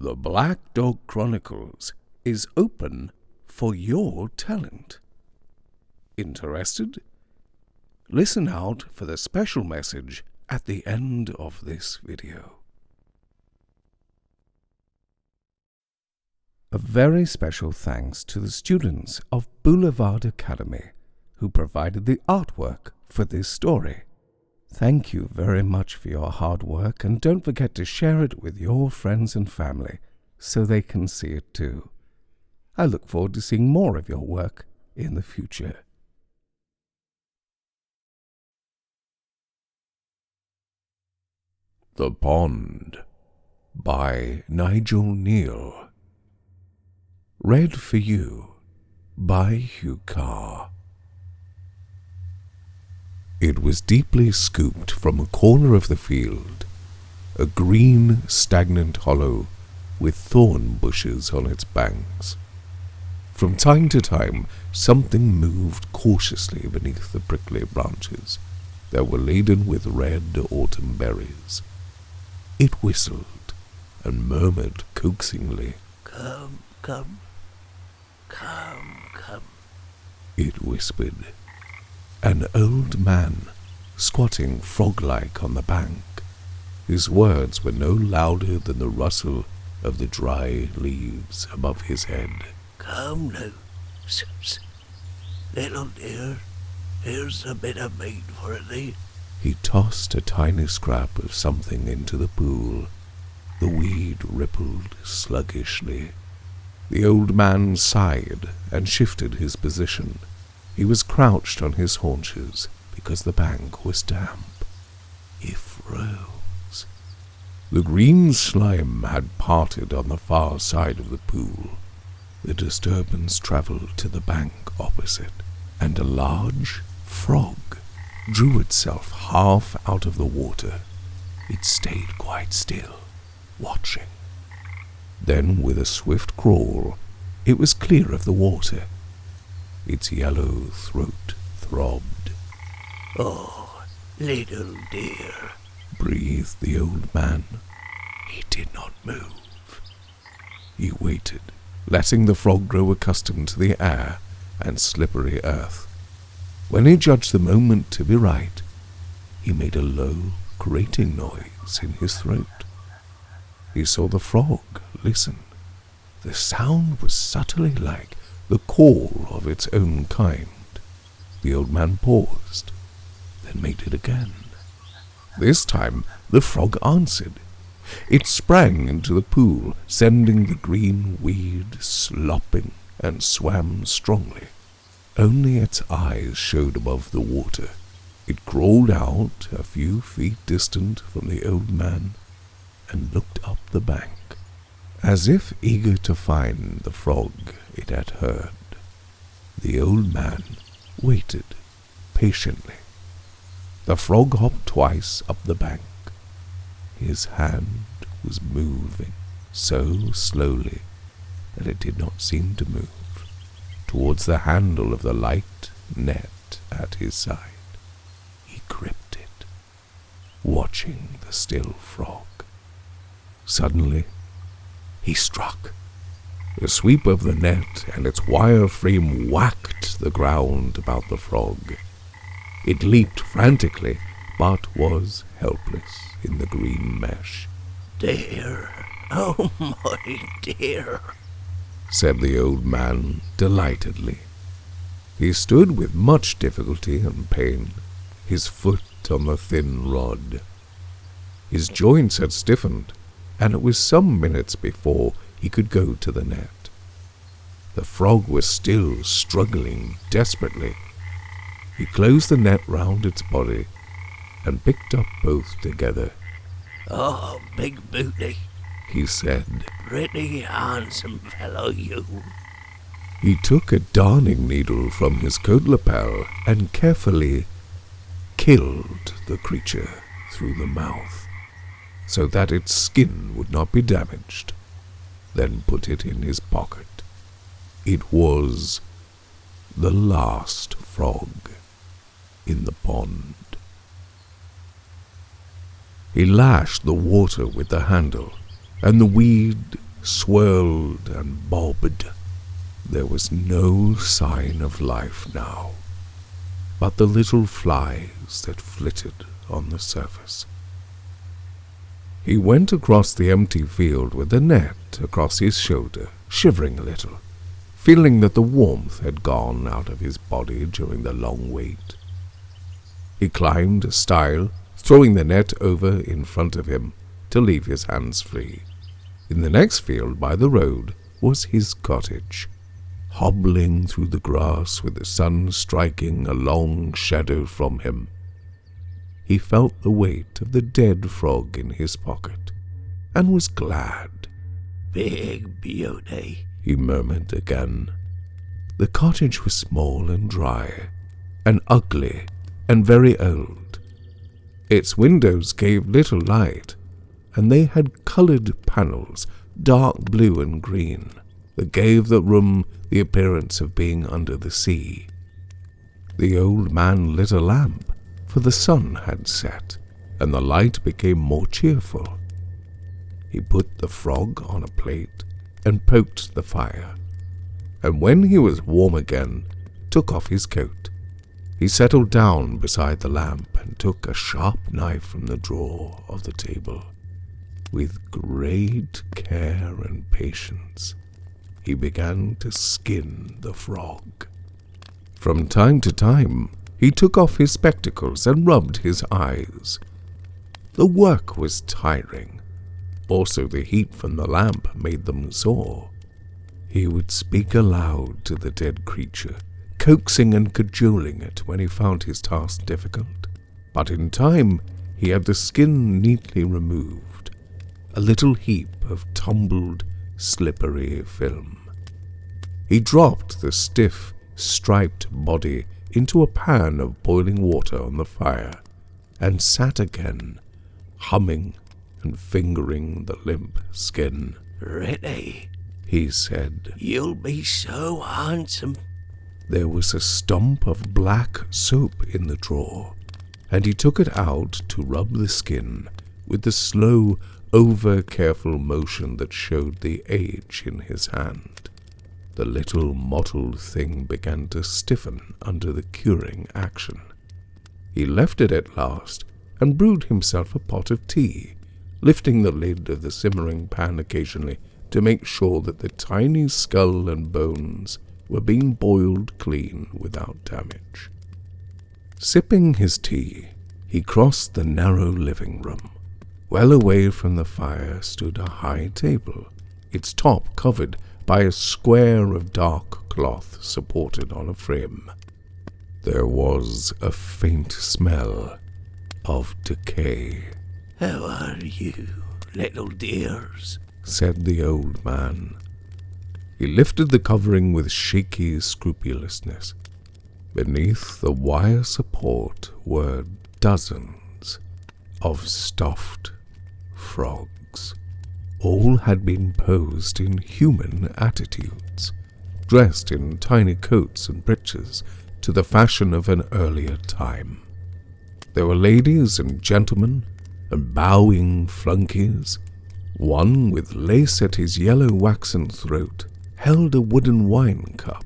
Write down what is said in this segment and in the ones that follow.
The Black Dog Chronicles is open for your talent. Interested? Listen out for the special message at the end of this video. A very special thanks to the students of Boulevard Academy who provided the artwork for this story. Thank you very much for your hard work, and don't forget to share it with your friends and family so they can see it too. I look forward to seeing more of your work in the future. The Pond by Nigel Kneale. Read for you by Huw Carr. It was deeply scooped from a corner of the field, a green, stagnant hollow with thorn bushes on its banks. From time to time, something moved cautiously beneath the prickly branches that were laden with red autumn berries. It whistled and murmured coaxingly, "Come, come, come, come," it whispered. An old man, squatting frog-like on the bank. His words were no louder than the rustle of the dry leaves above his head. "Come now, little dear, here's a bit of meat for thee." He tossed a tiny scrap of something into the pool. The weed rippled sluggishly. The old man sighed and shifted his position. He was crouched on his haunches because the bank was damp. He froze. The green slime had parted on the far side of the pool. The disturbance travelled to the bank opposite, and a large frog drew itself half out of the water. It stayed quite still, watching. Then, with a swift crawl, it was clear of the water. Its yellow throat throbbed. "Oh, little dear," breathed the old man. He did not move. He waited, letting the frog grow accustomed to the air and slippery earth. When he judged the moment to be right, he made a low, grating noise in his throat. He saw the frog listen. The sound was subtly like the call of its own kind. The old man paused, then made it again. This time the frog answered. It sprang into the pool, sending the green weed slopping, and swam strongly. Only its eyes showed above the water. It crawled out a few feet distant from the old man and looked up the bank, as if eager to find the frog it had heard. The old man waited patiently. The frog hopped twice up the bank. His hand was moving so slowly that it did not seem to move, towards the handle of the light net at his side. He gripped it, watching the still frog. Suddenly, he struck. The sweep of the net and its wire frame whacked the ground about the frog. It leaped frantically, but was helpless in the green mesh. "Dear, oh my dear," said the old man delightedly. He stood with much difficulty and pain, his foot on the thin rod. His joints had stiffened, and it was some minutes before he could go to the net. The frog was still struggling desperately. He closed the net round its body and picked up both together. "Oh, big booty," he said. "Pretty handsome fellow, you." He took a darning needle from his coat lapel and carefully killed the creature through the mouth, so that its skin would not be damaged, then put it in his pocket. It was the last frog in the pond. He lashed the water with the handle, and the weed swirled and bobbed. There was no sign of life now, but the little flies that flitted on the surface. He went across the empty field with the net across his shoulder, shivering a little, feeling that the warmth had gone out of his body during the long wait. He climbed a stile, throwing the net over in front of him to leave his hands free. In the next field by the road was his cottage, hobbling through the grass with the sun striking a long shadow from him. He felt the weight of the dead frog in his pocket, and was glad. Big beauty, he murmured again. The cottage was small and dry, and ugly, and very old. Its windows gave little light, and they had coloured panels, dark blue and green, that gave the room the appearance of being under the sea. The old man lit a lamp, for the sun had set, and the light became more cheerful. He put the frog on a plate and poked the fire, and when he was warm again, took off his coat. He settled down beside the lamp and took a sharp knife from the drawer of the table. With great care and patience, he began to skin the frog. From time to time, he took off his spectacles and rubbed his eyes. The work was tiring. Also the heat from the lamp made them sore. He would speak aloud to the dead creature, coaxing and cajoling it when he found his task difficult. But in time he had the skin neatly removed, a little heap of tumbled, slippery film. He dropped the stiff, striped body into a pan of boiling water on the fire, and sat again, humming and fingering the limp skin. "Ready," he said. "You'll be so handsome." There was a stump of black soap in the drawer, and he took it out to rub the skin with the slow, over-careful motion that showed the age in his hand. The little mottled thing began to stiffen under the curing action. He left it at last and brewed himself a pot of tea, lifting the lid of the simmering pan occasionally to make sure that the tiny skull and bones were being boiled clean without damage. Sipping his tea, he crossed the narrow living room. Well away from the fire stood a high table, its top covered by a square of dark cloth supported on a frame. There was a faint smell of decay. "How are you, little dears?" said the old man. He lifted the covering with shaky scrupulousness. Beneath the wire support were dozens of stuffed frogs. All had been posed in human attitudes, dressed in tiny coats and breeches to the fashion of an earlier time. There were ladies and gentlemen, and bowing flunkies. One, with lace at his yellow waxen throat, held a wooden wine cup.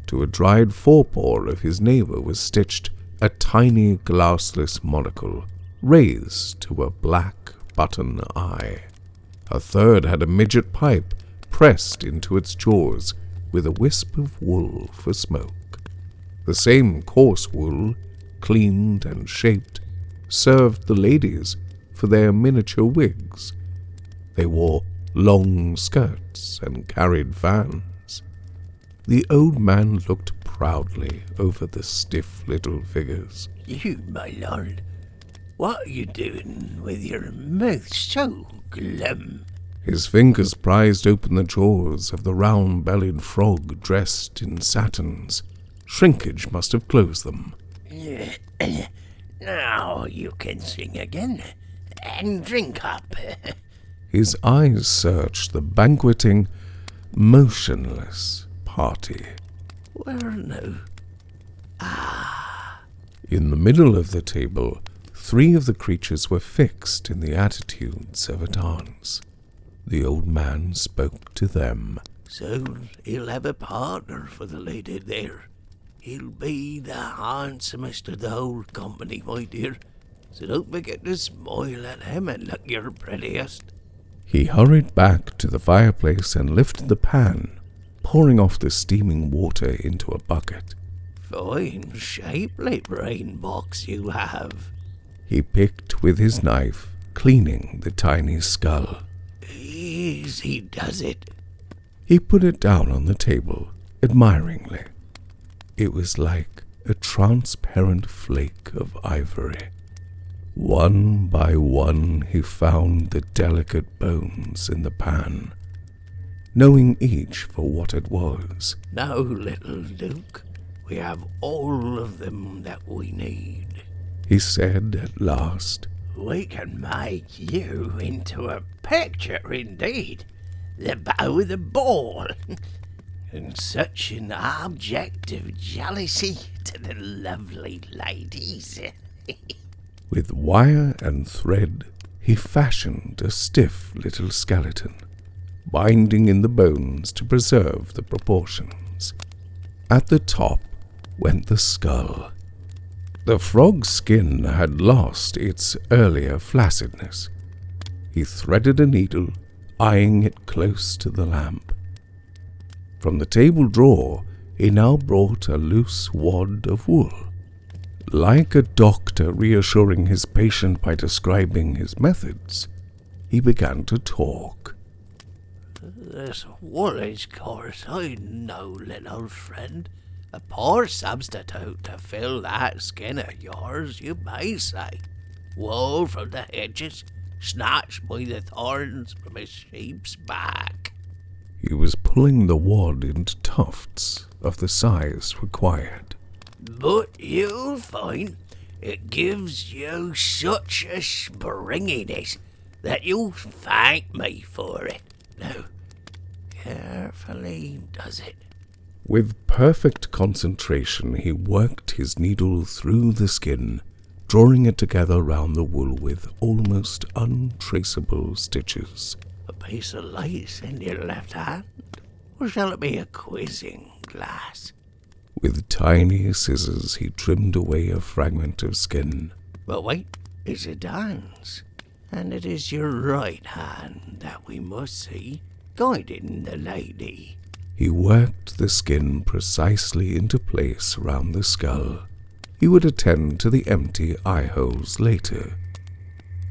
To a dried forepaw of his neighbor was stitched a tiny glassless monocle, raised to a black button eye. A third had a midget pipe pressed into its jaws with a wisp of wool for smoke. The same coarse wool, cleaned and shaped, served the ladies for their miniature wigs. They wore long skirts and carried fans. The old man looked proudly over the stiff little figures. "You, my lord, what are you doing with your mouth so glum?" His fingers prized open the jaws of the round-bellied frog dressed in satins. Shrinkage must have closed them. "Now you can sing again, and drink up." His eyes searched the banqueting, motionless party. "Where now?" In the middle of the table, 3 of the creatures were fixed in the attitudes of a dance. The old man spoke to them. Soon he'll have a partner for the lady there. He'll be the handsomest of the whole company, my dear. So don't forget to smile at him and look your prettiest. He hurried back to the fireplace and lifted the pan, pouring off the steaming water into a bucket. Fine, shapely brain box you have. He picked with his knife, cleaning the tiny skull. Easy does it. He put it down on the table, admiringly. It was like a transparent flake of ivory. One by one he found the delicate bones in the pan, knowing each for what it was. Now, little Duke, we have all of them that we need. He said at last. We can make you into a picture indeed. The bow of the ball. And such an object of jealousy to the lovely ladies. With wire and thread, he fashioned a stiff little skeleton, binding in the bones to preserve the proportions. At the top went the skull. The frog's skin had lost its earlier flaccidness. He threaded a needle, eyeing it close to the lamp. From the table drawer, he now brought a loose wad of wool. Like a doctor reassuring his patient by describing his methods, he began to talk. This wool is coarse, I know, little friend. A poor substitute to fill that skin of yours, you may say. Wool from the hedges, snatched by the thorns from a sheep's back. He was pulling the wad into tufts of the size required. But you'll find it gives you such a springiness that you'll thank me for it. Now, carefully does it. With perfect concentration, he worked his needle through the skin, drawing it together round the wool with almost untraceable stitches. A piece of lace in your left hand? Or shall it be a quizzing glass? With tiny scissors, he trimmed away a fragment of skin. But wait, it's a dance, and it is your right hand that we must see, guiding the lady. He worked the skin precisely into place round the skull. He would attend to the empty eye holes later.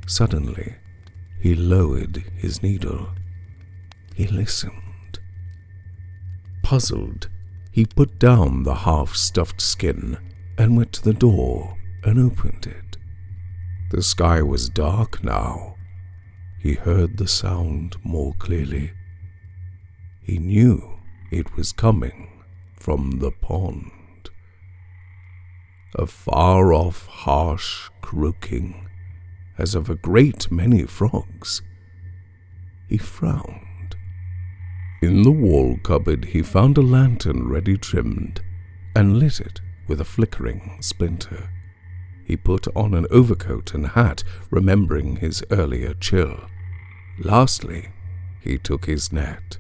Suddenly, he lowered his needle. He listened. Puzzled, he put down the half-stuffed skin and went to the door and opened it. The sky was dark now. He heard the sound more clearly. He knew it was coming from the pond. A far-off, harsh croaking, as of a great many frogs. He frowned. In the wall cupboard he found a lantern ready trimmed, and lit it with a flickering splinter. He put on an overcoat and hat, remembering his earlier chill. Lastly, he took his net.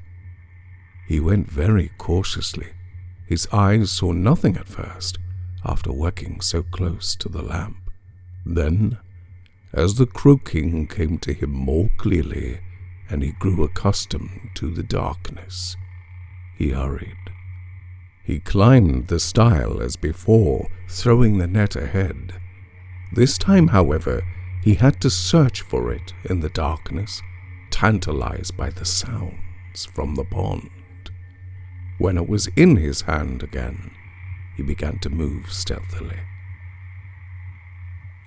He went very cautiously. His eyes saw nothing at first, after working so close to the lamp. Then, as the croaking came to him more clearly, and he grew accustomed to the darkness, he hurried. He climbed the stile as before, throwing the net ahead. This time, however, he had to search for it in the darkness, tantalized by the sounds from the pond. When it was in his hand again, he began to move stealthily.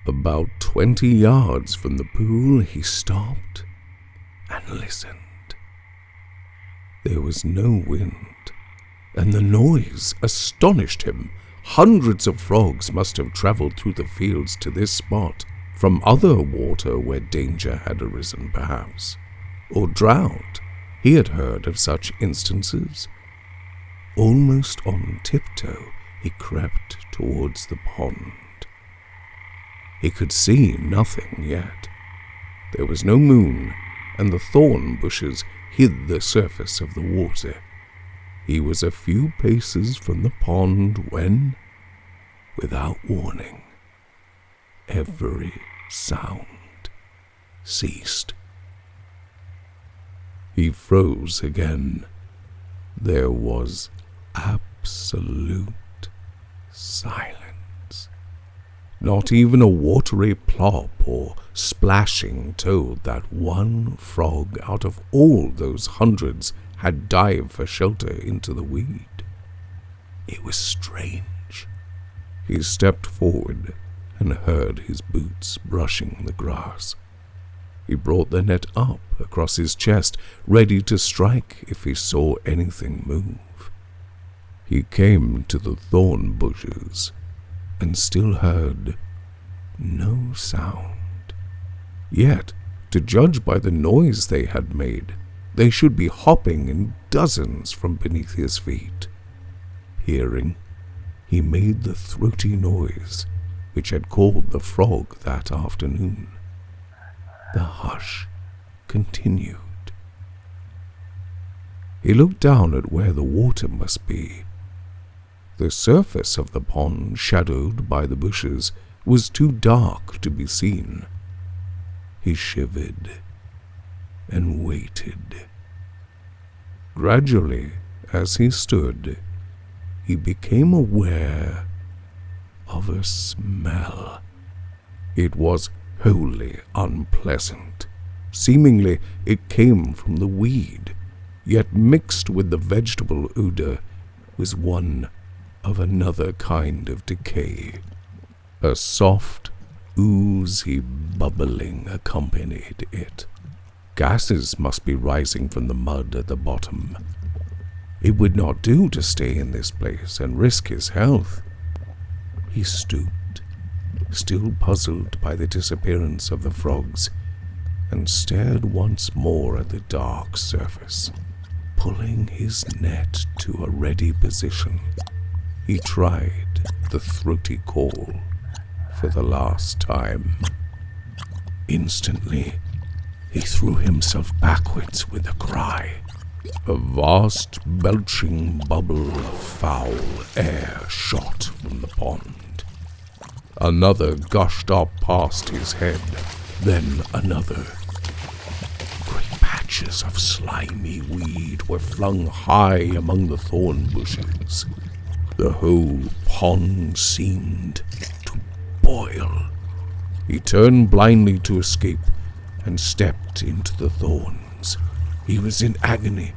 About 20 yards from the pool, he stopped and listened. There was no wind, and the noise astonished him. Hundreds of frogs must have traveled through the fields to this spot, from other water where danger had arisen, perhaps, or drought. He had heard of such instances. Almost on tiptoe, he crept towards the pond. He could see nothing yet. There was no moon, and the thorn bushes hid the surface of the water. He was a few paces from the pond when, without warning, every sound ceased. He froze again. There was absolute silence. Not even a watery plop or splashing told that one frog out of all those hundreds had dived for shelter into the weed. It was strange. He stepped forward and heard his boots brushing the grass. He brought the net up across his chest, ready to strike if he saw anything move. He came to the thorn bushes and still heard no sound. Yet, to judge by the noise they had made, they should be hopping in dozens from beneath his feet. Peering, he made the throaty noise which had called the frog that afternoon. The hush continued. He looked down at where the water must be. The surface of the pond, shadowed by the bushes, was too dark to be seen. He shivered and waited. Gradually, as he stood, he became aware of a smell. It was wholly unpleasant. Seemingly it came from the weed, yet mixed with the vegetable odor was one of another kind of decay. A soft, oozy bubbling accompanied it. Gases must be rising from the mud at the bottom. It would not do to stay in this place and risk his health. He stooped, still puzzled by the disappearance of the frogs, and stared once more at the dark surface. Pulling his net to a ready position, he tried the throaty call for the last time. Instantly, he threw himself backwards with a cry. A vast, belching bubble of foul air shot from the pond. Another gushed up past his head, then another. Great patches of slimy weed were flung high among the thorn bushes. The whole pond seemed to boil. He turned blindly to escape and stepped into the thorns. He was in agony.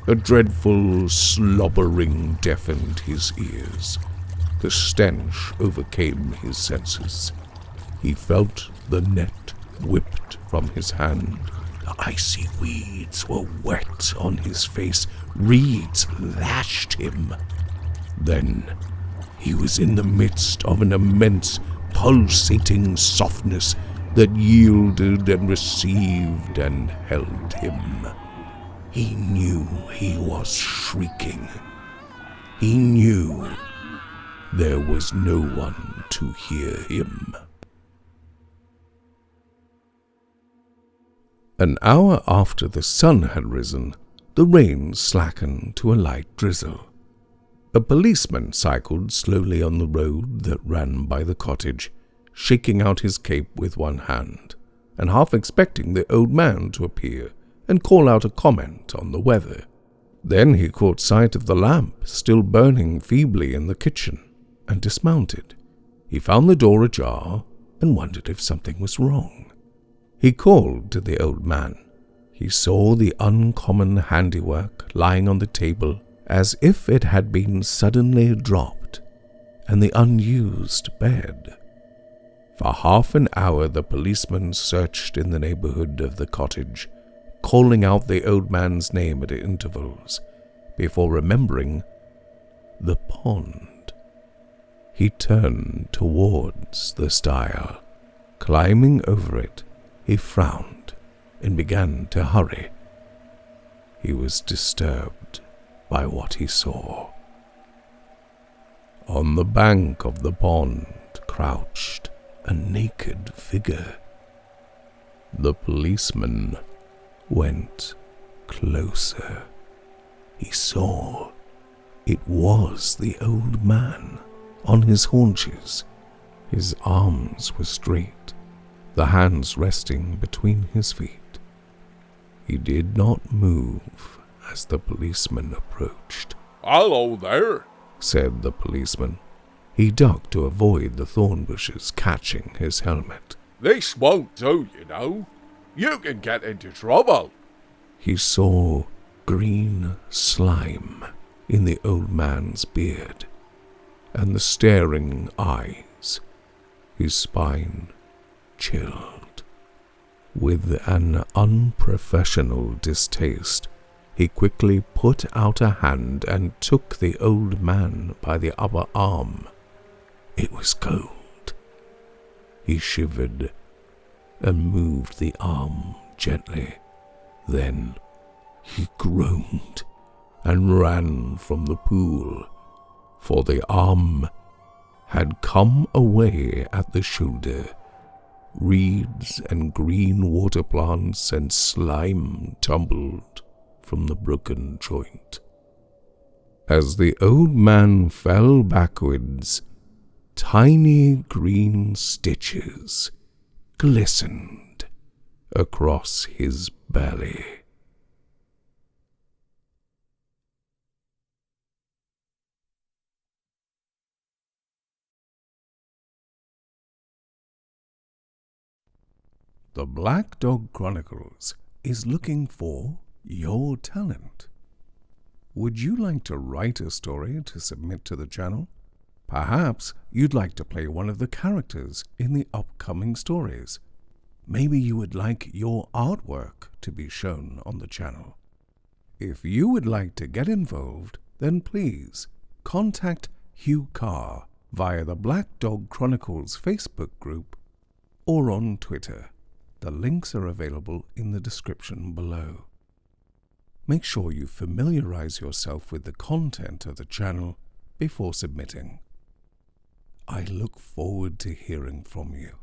A dreadful slobbering deafened his ears. The stench overcame his senses. He felt the net whipped from his hand. The icy weeds were wet on his face. Reeds lashed him. Then he was in the midst of an immense, pulsating softness that yielded and received and held him. He knew he was shrieking. He knew there was no one to hear him. An hour after the sun had risen, the rain slackened to a light drizzle. A policeman cycled slowly on the road that ran by the cottage, shaking out his cape with one hand, and half expecting the old man to appear and call out a comment on the weather. Then he caught sight of the lamp still burning feebly in the kitchen, and dismounted. He found the door ajar and wondered if something was wrong. He called to the old man. He saw the uncommon handiwork lying on the table as if it had been suddenly dropped, and the unused bed. For half an hour the policeman searched in the neighborhood of the cottage, calling out the old man's name at intervals, before remembering the pond. He turned towards the stile. Climbing over it, he frowned and began to hurry. He was disturbed by what he saw. On the bank of the pond crouched a naked figure. The policeman went closer. He saw it was the old man on his haunches. His arms were straight, the hands resting between his feet. He did not move as the policeman approached. "Hello there," said the policeman. He ducked to avoid the thorn bushes catching his helmet. "This won't do, you know. You can get into trouble." He saw green slime in the old man's beard, and the staring eyes. His spine chilled. With an unprofessional distaste, he quickly put out a hand and took the old man by the upper arm. It was cold. He shivered and moved the arm gently. Then he groaned and ran from the pool, for the arm had come away at the shoulder. Reeds and green water plants and slime tumbled from the broken joint. As the old man fell backwards, tiny green stitches glistened across his belly. The Black Dog Chronicles is looking for your talent. Would you like to write a story to submit to the channel? Perhaps you'd like to play one of the characters in the upcoming stories. Maybe you would like your artwork to be shown on the channel. If you would like to get involved, then please contact Huw Carr via the Black Dog Chronicles Facebook group or on Twitter. The links are available in the description below. Make sure you familiarize yourself with the content of the channel before submitting. I look forward to hearing from you.